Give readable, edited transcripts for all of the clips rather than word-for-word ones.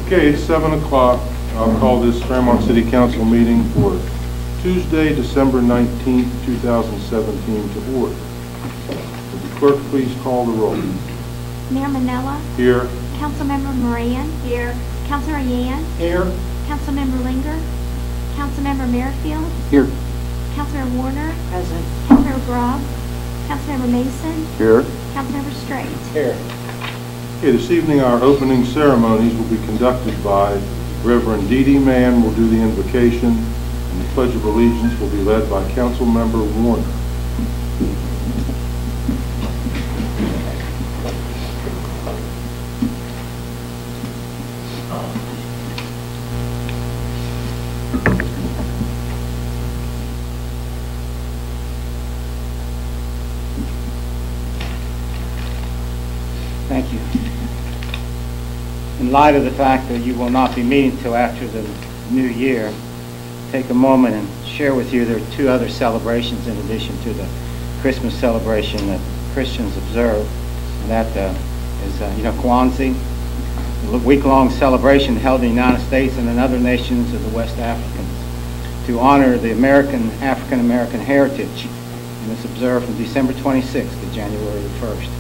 Okay, it's 7 o'clock. I'll call this Fairmont City Council meeting for Tuesday, December 19th, 2017 to order. Would the clerk please call the roll? Mayor Manella. Here. Councilmember Moran. Here. Councilor Yan. Here. Councilmember Linger. Councilmember Merrifield. Here. Councilor Warner. Present. Councilor Grobb. Councilmember Mason. Here. Councilmember Strait. Here. Okay, this evening our opening ceremonies will be conducted by Reverend Dee Dee Mann will do the invocation, and the Pledge of Allegiance will be led by Councilmember Warner. Thank you. In light of the fact that you will not be meeting till after the new year, take a moment and share with you there are two other celebrations in addition to the Christmas celebration that Christians observe, and that is Kwanzaa, a week-long celebration held in the United States and in other nations of the West Africans to honor the African-American heritage, and it's observed from December 26th to January the 1st.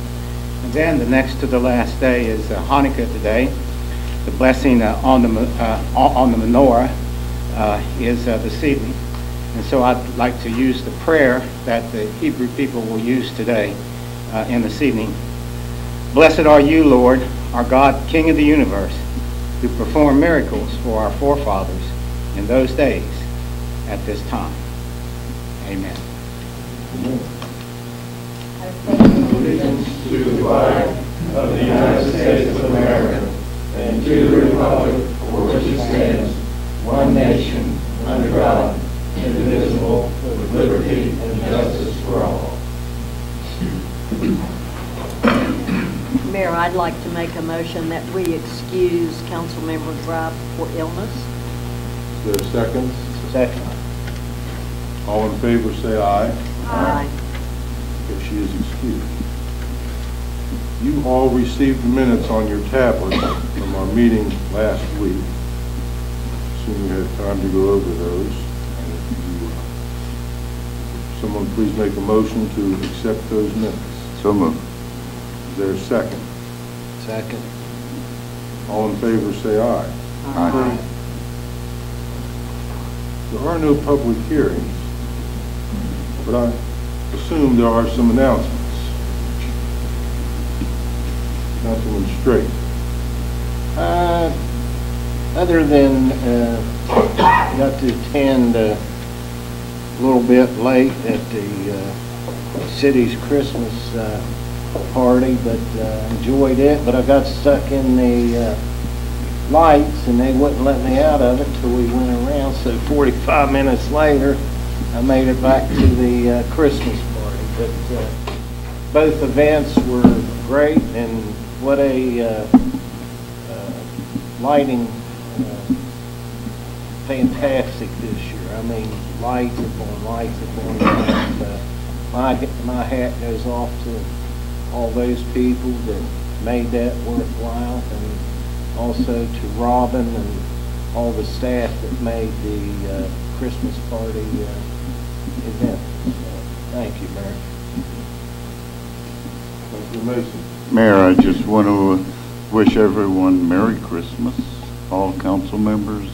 And then the next to the last day is Hanukkah today. The blessing on the menorah is this evening. And so I'd like to use the prayer that the Hebrew people will use today in this evening. Blessed are you, Lord, our God, King of the universe, who performed miracles for our forefathers in those days at this time. Amen. Allegiance to the flag of the United States of America and to the republic for which it stands, one nation, under God, indivisible, with liberty and justice for all. Mayor, I'd like to make a motion that we excuse Councilmember Grobb for illness. Is there a second? Second. All in favor say aye. Aye. Okay, she is excused. You all received the minutes on your tablets from our meeting last week. Assume you had time to go over those. And if you, someone please make a motion to accept those minutes. So moved. Is there a second? Second. All in favor say aye. Aye. There are no public hearings, but I assume there are some announcements. Councilman Strait. Other than got to attend a little bit late at the city's Christmas party, but enjoyed it. But I got stuck in the lights, and they wouldn't let me out of it till we went around. So 45 minutes later, I made it back to the Christmas party. But both events were great, and what a lighting fantastic this year. I mean, lights upon lights upon lights. My hat goes off to all those people that made that worthwhile, and also to Robin and all the staff that made the Christmas party event. Thank you, Mayor. Thank you, Mason. Mayor, I just want to wish everyone Merry Christmas, all council members,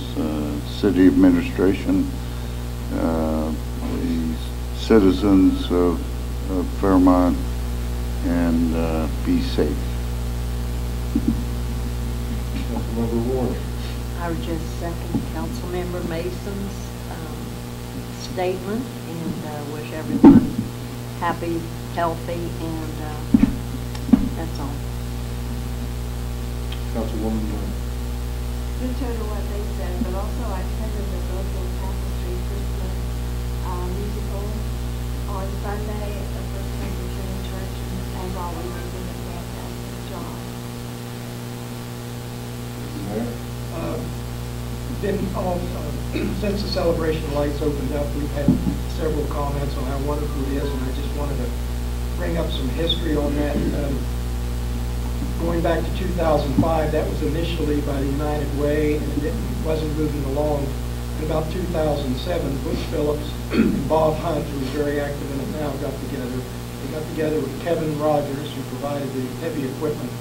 city administration, the citizens of Fairmont, and be safe. Councilmember Warner. I would just second Councilmember Mason's statement and wish everyone happy, healthy, and that's all. Councilwoman. Return to what they said, but also I attended the local Tapestry Christmas musical on Sunday at the First Presbyterian Church, and as always, they did a fantastic job. been since the celebration lights opened up, we've had several comments on how wonderful it is, and I just wanted to bring up some history on that. Going back to 2005, that was initially by the United Way, and it wasn't moving along. In about 2007, Butch Phillips and Bob Hunt, who is very active in it now, got together. They got together with Kevin Rogers, who provided the heavy equipment,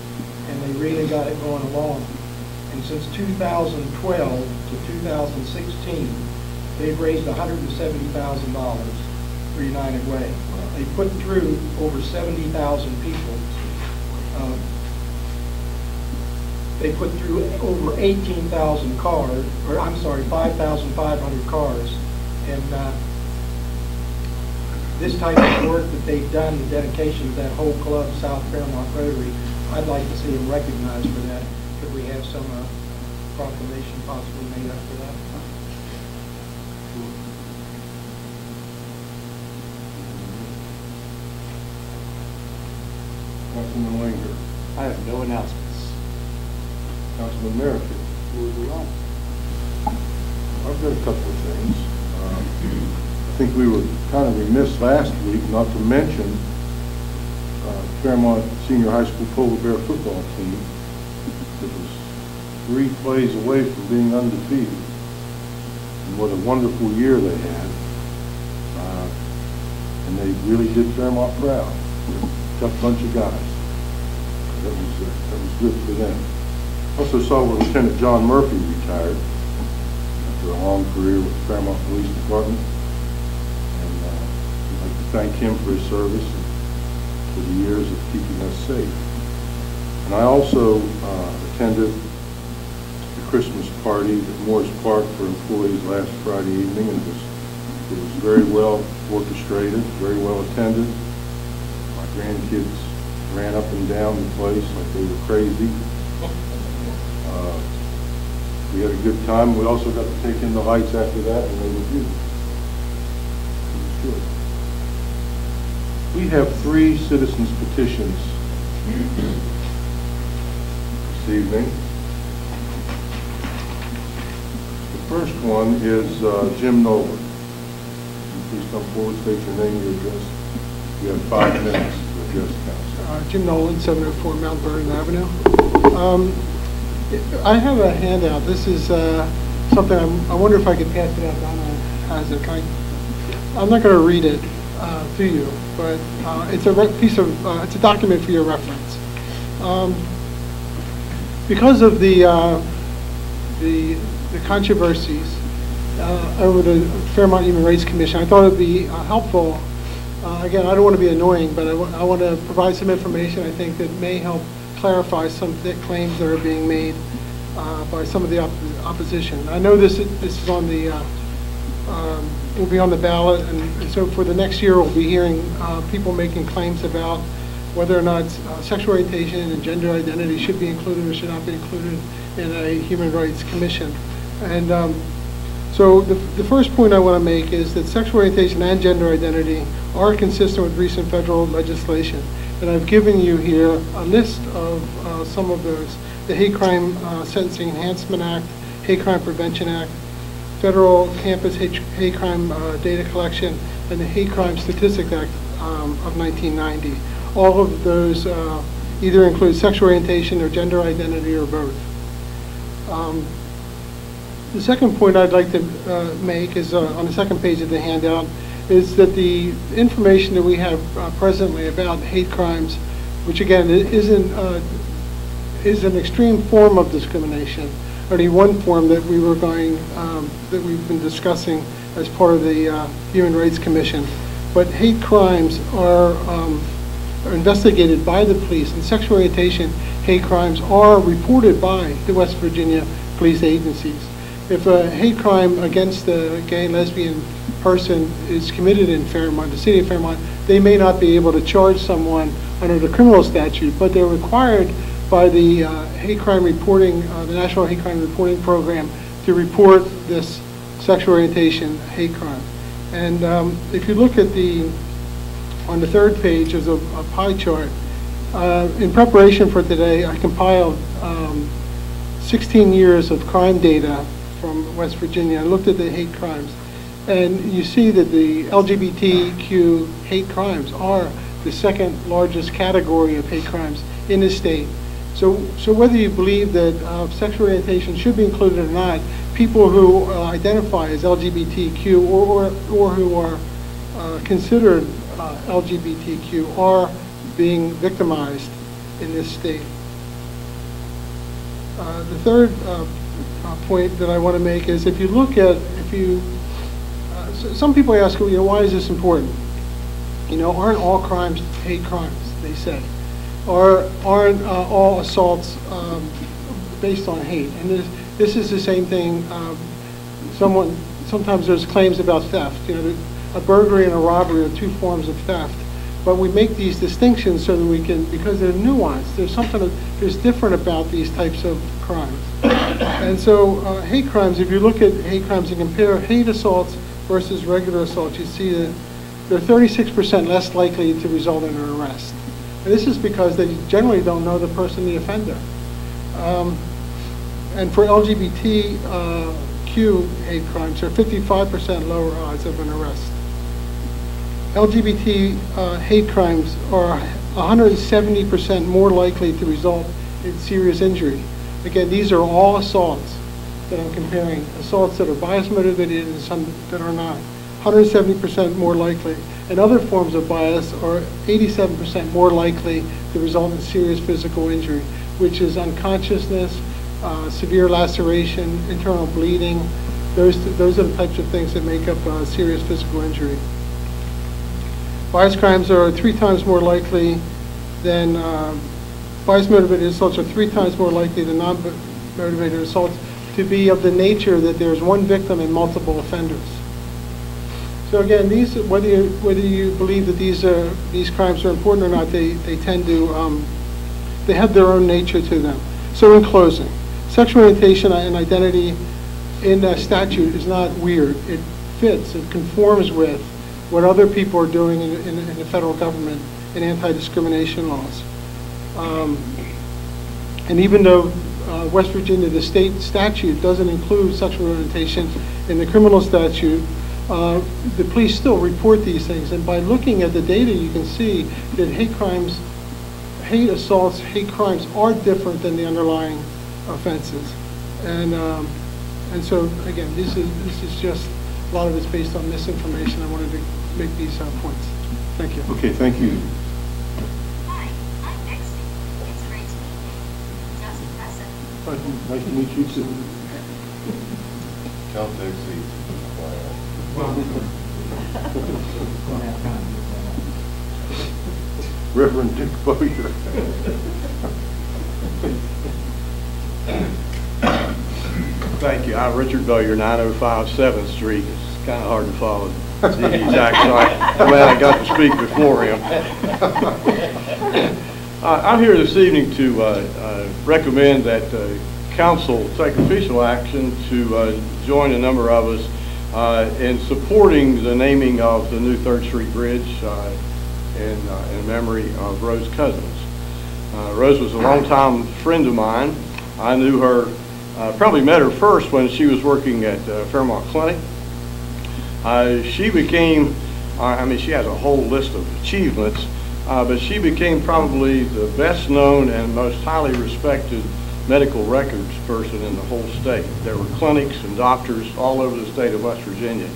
and they really got it going along. And since 2012 to 2016, they've raised $170,000 for United Way. They put through over 70,000 people. They put through over 18,000 cars, or I'm sorry, 5,500 cars. And this type of work that they've done, the dedication of that whole club, South Fairmont Rotary, I'd like to see them recognized for that. Could we have some proclamation possibly made up for that? Councilman Linger. I have no announcements. Councilman Merrick. I've got a couple of things. I think we were kind of remiss last week not to mention Fairmont Senior High School Polar Bear football team that was 3 plays away from being undefeated. And what a wonderful year they had. And they really did Fairmont proud. Tough bunch of guys. That was good for them. Also saw where Lieutenant John Murphy retired after a long career with the Fairmont Police Department. And I'd like to thank him for his service and for the years of keeping us safe. And I also attended the Christmas party at Morris Park for employees last Friday evening, and it was very well orchestrated, very well attended. My grandkids ran up and down the place like they were crazy. We had a good time. We also got to take in the lights after that, and they were beautiful. It was good. We have 3 citizens petitions this evening. The first one is Jim Nolan. Please come forward, state your name, your address. You have 5 minutes to address council. Jim Nolan, 704 Mount Vernon Avenue. I have a handout. This is something I wonder if I could pass it out. Donna has it. I'm not going to read it to you, but it's a it's a document for your reference. Because of the controversies over the Fairmont Human Rights Commission, I thought it would be helpful. Again, I don't want to be annoying, but I want to provide some information I think that may help clarify some of the claims that are being made by some of the opposition. I know this is on the will be on the ballot, and so for the next year we'll be hearing people making claims about whether or not sexual orientation and gender identity should be included or should not be included in a Human Rights Commission. And so the first point I want to make is that sexual orientation and gender identity are consistent with recent federal legislation. And I've given you here a list of some of those: the Hate Crime Sentencing Enhancement Act, Hate Crime Prevention Act, Federal Campus Hate Crime Data Collection, and the Hate Crime Statistics Act of 1990. All of those either include sexual orientation or gender identity or both. The second point I'd like to make is on the second page of the handout, is that the information that we have presently about hate crimes, which again is an extreme form of discrimination, only one form that we've been discussing as part of the Human Rights Commission. But hate crimes are investigated by the police, and sexual orientation hate crimes are reported by the West Virginia police agencies. If a hate crime against a gay and lesbian person is committed in Fairmont, the city of Fairmont, they may not be able to charge someone under the criminal statute, but they're required by the hate crime reporting, the National Hate Crime Reporting Program, to report this sexual orientation hate crime. And if you look at on the third page is a pie chart. In preparation for today, I compiled 16 years of crime data from West Virginia. I looked at the hate crimes, and you see that the LGBTQ hate crimes are the second largest category of hate crimes in the state. So whether you believe that sexual orientation should be included or not, people who identify as LGBTQ or who are considered LGBTQ are being victimized in this state. The third point that I want to make is if you look at, some people ask, why is this important? Aren't all crimes hate crimes, they say? Or aren't all assaults based on hate? And this is the same thing. Sometimes there's claims about theft. A burglary and a robbery are two forms of theft. But we make these distinctions so that we can, because they're nuanced, there's different about these types of crimes. And so hate crimes, if you look at hate crimes and compare hate assaults versus regular assaults, you see that they're 36% less likely to result in an arrest. And this is because they generally don't know the person, the offender. And for LGBTQ hate crimes, there are 55% lower odds of an arrest. LGBT hate crimes are 170% more likely to result in serious injury. Again, these are all assaults that I'm comparing, assaults that are bias motivated and some that are not. 170% more likely. And other forms of bias are 87% more likely to result in serious physical injury, which is unconsciousness, severe laceration, internal bleeding. Those are the types of things that make up serious physical injury. Bias crimes are 3 times more likely than, bias-motivated assaults are 3 times more likely than non-motivated assaults to be of the nature that there's one victim and multiple offenders. So again, whether you believe that these crimes are important or not, they tend to, they have their own nature to them. So in closing, sexual orientation and identity in statute is not weird. It fits, it conforms with what other people are doing in the federal government in anti-discrimination laws. And even though West Virginia, the state statute, doesn't include sexual orientation in the criminal statute, the police still report these things. And by looking at the data, you can see that hate crimes, hate assaults, hate crimes are different than the underlying offenses. And so, again, this is just, a lot of it's based on misinformation. I wanted to make these points. Thank you. Okay, thank you. Hi, I'm Dixie. It's great to meet you. Just impressive. Nice to meet you too. Count Dixie. Reverend Dick Bowyer. Thank you. I'm Richard Bowyer, 905 7th Street. It's kind of hard to follow the exact site. I'm glad I got to speak before him. I'm here this evening to recommend that council take official action to join a number of us in supporting the naming of the new 3rd Street Bridge in memory of Rose Cousins. Rose was a longtime friend of mine. I knew her, probably met her first when she was working at Fairmont Clinic. She became, she has a whole list of achievements, but she became probably the best known and most highly respected medical records person in the whole state. There were clinics and doctors all over the state of West Virginia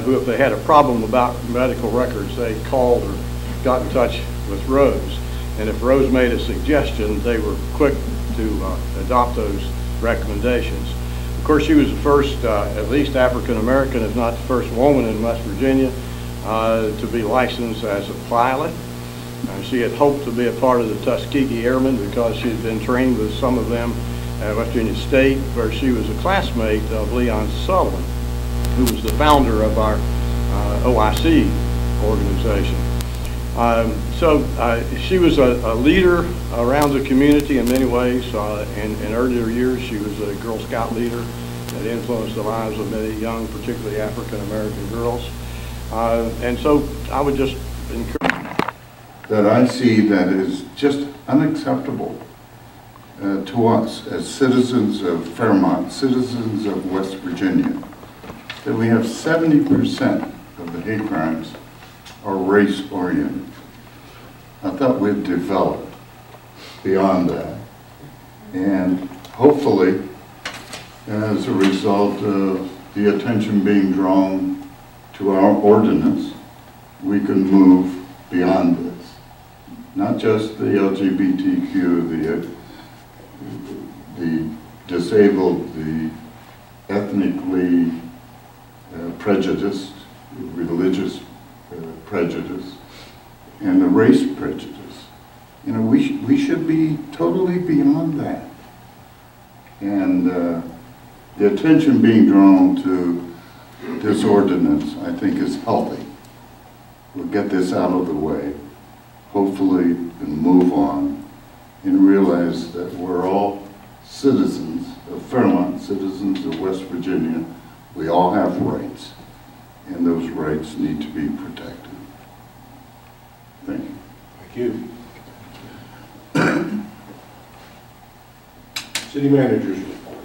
who, if they had a problem about medical records, they called or got in touch with Rose. And if Rose made a suggestion, they were quick to adopt those recommendations. Of course, she was the first, at least African American, if not the first woman in West Virginia to be licensed as a pilot. She had hoped to be a part of the Tuskegee Airmen because she had been trained with some of them at West Virginia State, where she was a classmate of Leon Sullivan, who was the founder of our OIC organization. So she was a leader around the community in many ways. In earlier years, she was a Girl Scout leader that influenced the lives of many young, particularly African American girls. And so I would just encourage that I see that is just unacceptable. to us as citizens of Fairmont, citizens of West Virginia, that we have 70% of the hate crimes are race-oriented. I thought we'd develop beyond that. And hopefully, as a result of the attention being drawn to our ordinance, we can move beyond this. Not just the LGBTQ, the disabled, the ethnically prejudiced, religious prejudice, and the race prejudice. You know, we should be totally beyond that. And the attention being drawn to this ordinance, I think, is healthy. We'll get this out of the way, hopefully, and move on, and realize that we're all citizens of Fairmont, citizens of West Virginia. We all have rights, and those rights need to be protected. Thank you. Thank you. City Manager's report.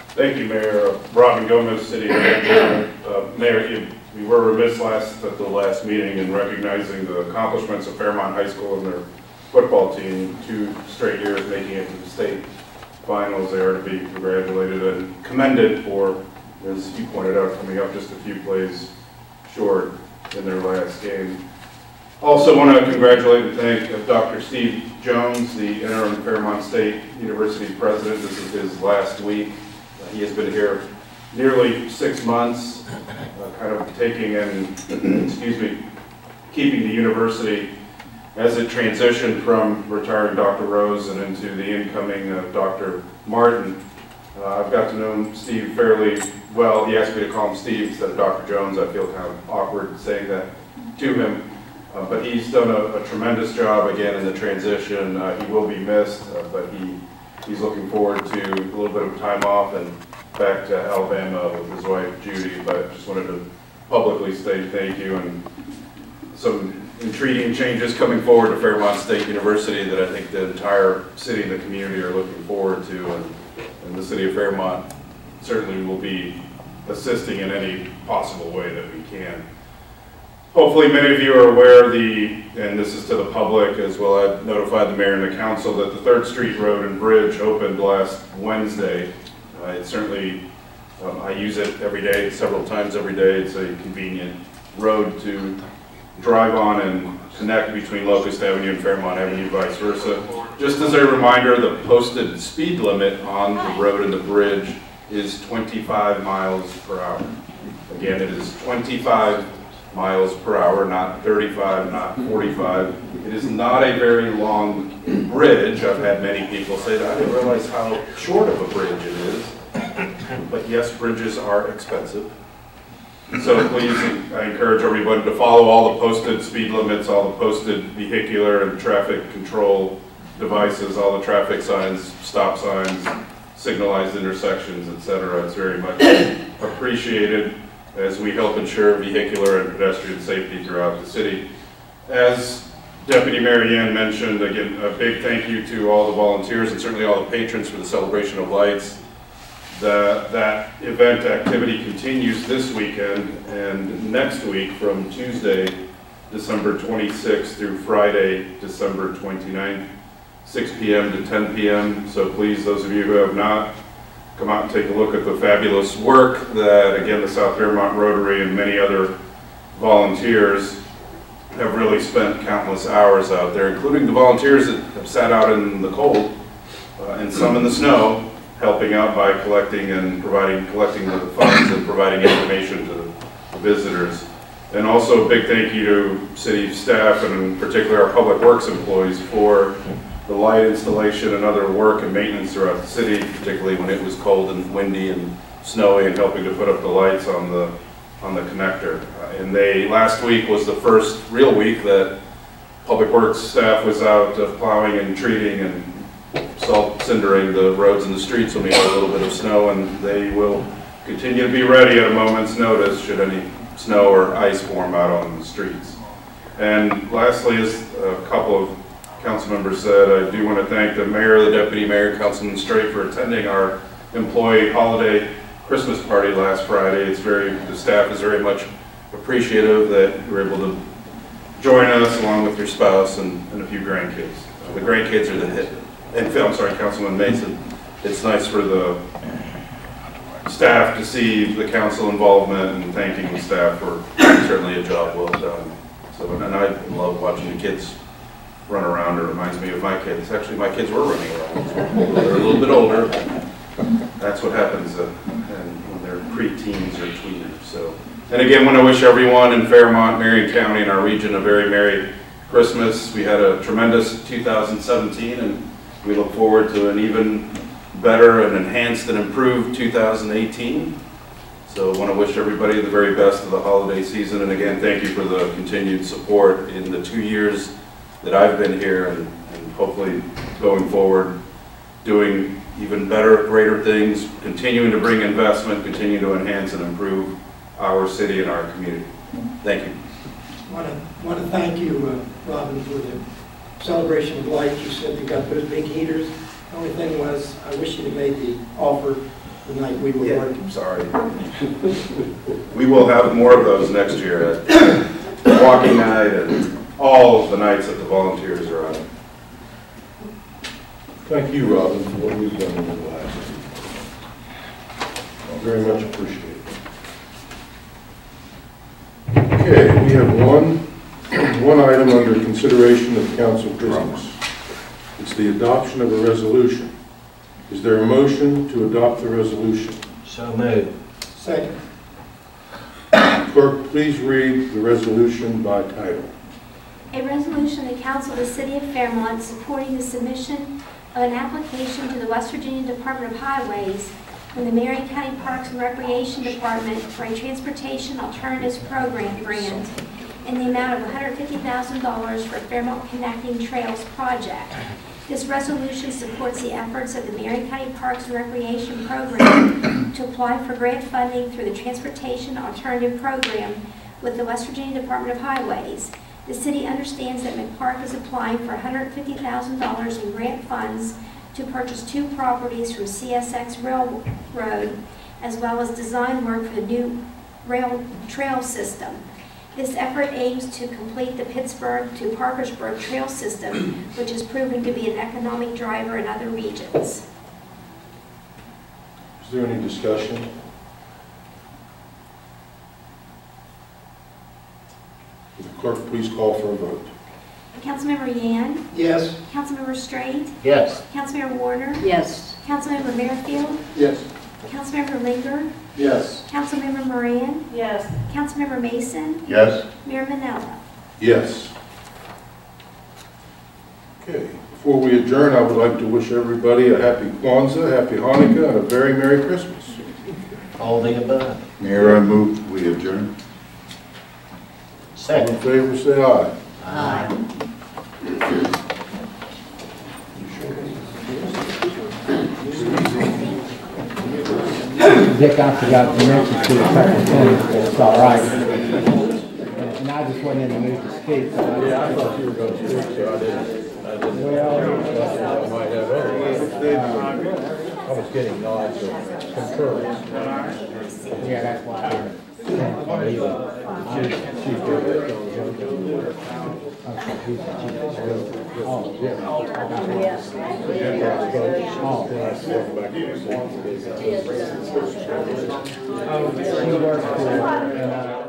Thank you, Mayor. Robin Gomez, City Manager. Mayor, we were remiss at the last meeting in recognizing the accomplishments of Fairmont High School and their football team. 2 straight years making it to the state finals. They are to be congratulated and commended for, as you pointed out, coming up just a few plays short in their last game. Also want to congratulate and thank Dr. Steve Jones, the interim Fairmont State University president. This is his last week. He has been here nearly 6 months, kind of taking and, keeping the university as it transitioned from retiring Dr. Rose and into the incoming Dr. Martin. I've got to know Steve fairly well. He asked me to call him Steve instead of Dr. Jones. I feel kind of awkward saying that to him. But he's done a tremendous job again in the transition. He will be missed, but he's looking forward to a little bit of time off and back to Alabama with his wife Judy. But just wanted to publicly say thank you, and some intriguing changes coming forward to Fairmont State University that I think the entire city and the community are looking forward to, and the city of Fairmont certainly will be assisting in any possible way that we can. Hopefully many of you are aware and this is to the public as well, I notified the mayor and the council that the 3rd Street Road and Bridge opened last Wednesday. It's certainly, I use it every day, several times every day. It's a convenient road to drive on and connect between Locust Avenue and Fairmont Avenue, vice versa. Just as a reminder, the posted speed limit on the road and the bridge is 25 miles per hour. Again, it is 25 miles per hour, not 35, not 45. It is not a very long bridge. I've had many people say that. I didn't realize how short of a bridge it is. But yes, bridges are expensive. So please, I encourage everybody to follow all the posted speed limits, all the posted vehicular and traffic control devices, all the traffic signs, stop signs, signalized intersections, etc. It's very much appreciated as we help ensure vehicular and pedestrian safety throughout the city. As Deputy Mary Ann mentioned, again, a big thank you to all the volunteers and certainly all the patrons for the celebration of lights. That event activity continues this weekend and next week from Tuesday, December 26th through Friday, December 29th, 6 p.m. to 10 p.m. So please, those of you who have not, come out and take a look at the fabulous work that, again, the South Fairmont Rotary and many other volunteers have really spent countless hours out there, including the volunteers that have sat out in the cold and some in the snow, helping out by collecting the funds and providing information to the visitors. And also a big thank you to city staff and in particular our public works employees for the light installation and other work and maintenance throughout the city, particularly when it was cold and windy and snowy, and helping to put up the lights on the connector. And last week was the first real week that public works staff was out plowing and treating and salt cindering the roads and the streets when we had a little bit of snow, and they will continue to be ready at a moment's notice should any snow or ice form out on the streets. And lastly is a couple of council members said, I do want to thank the mayor, the deputy mayor, Councilman Straight for attending our employee holiday Christmas party last Friday. The staff is very much appreciative that you were able to join us along with your spouse and a few grandkids. The grandkids are the hit. And I'm sorry, Councilman Mason. It's nice for the staff to see the council involvement and thanking the staff for certainly a job well done. So, and I love watching the kids run around. It reminds me of my kids. Actually, my kids were running around. They're a little bit older. That's what happens when they're pre-teens or tweeners. So, and again, I want to wish everyone in Fairmont, Marion County, and our region a very Merry Christmas. We had a tremendous 2017, and we look forward to an even better and enhanced and improved 2018. So I want to wish everybody the very best of the holiday season. And again, thank you for the continued support in the 2 years that I've been here, and hopefully going forward, doing even better, greater things, continuing to bring investment, continue to enhance and improve our city and our community. Thank you. I want to thank you, Robin, for the celebration of lights. You said you got those big heaters. The only thing was, I wish you'd have made the offer the night we were working. I'm sorry. We will have more of those next year at walking night and all of the nights that the volunteers are on. Thank you, Robin, for what you've done in the last. Very much appreciated. Okay, we have one item under consideration of council business. It's the adoption of a resolution. Is there a motion to adopt the resolution? So moved. Second. Clerk, please read the resolution by title. A resolution of the Council of the City of Fairmont supporting the submission of an application to the West Virginia Department of Highways and the Marion County Parks and Recreation Department for a Transportation Alternatives Program grant in the amount of $150,000 for Fairmont Connecting Trails project. This resolution supports the efforts of the Marion County Parks and Recreation Program to apply for grant funding through the Transportation Alternative Program with the West Virginia Department of Highways. The city understands that McPark is applying for $150,000 in grant funds to purchase 2 properties from CSX Railroad, as well as design work for the new rail trail system. This effort aims to complete the Pittsburgh to Parkersburg trail system, which is proving to be an economic driver in other regions. Is there any discussion? Will the clerk please call for a vote? Councilmember Yan. Yes. Councilmember Straight. Yes. Councilmember Warner. Yes. Councilmember Merrifield. Yes. Councilmember Linger. Yes. Councilmember Moran. Yes. Councilmember Mason. Yes. Mayor Manella. Yes. Okay, before we adjourn, I would like to wish everybody a happy Kwanzaa, happy Hanukkah, and a very Merry Christmas. All the above. Mayor, I move we adjourn. All in Second. favor, say aye. Aye. Dick, I forgot to mention to the secretary, but it's all right. And I just wasn't in the mood to speak. So I thought you were going to speak, so I didn't. Well, I might have I was getting nods of concurrence. Yeah, that's why I leave it. She's good. Oh, yeah. Oh, she works for,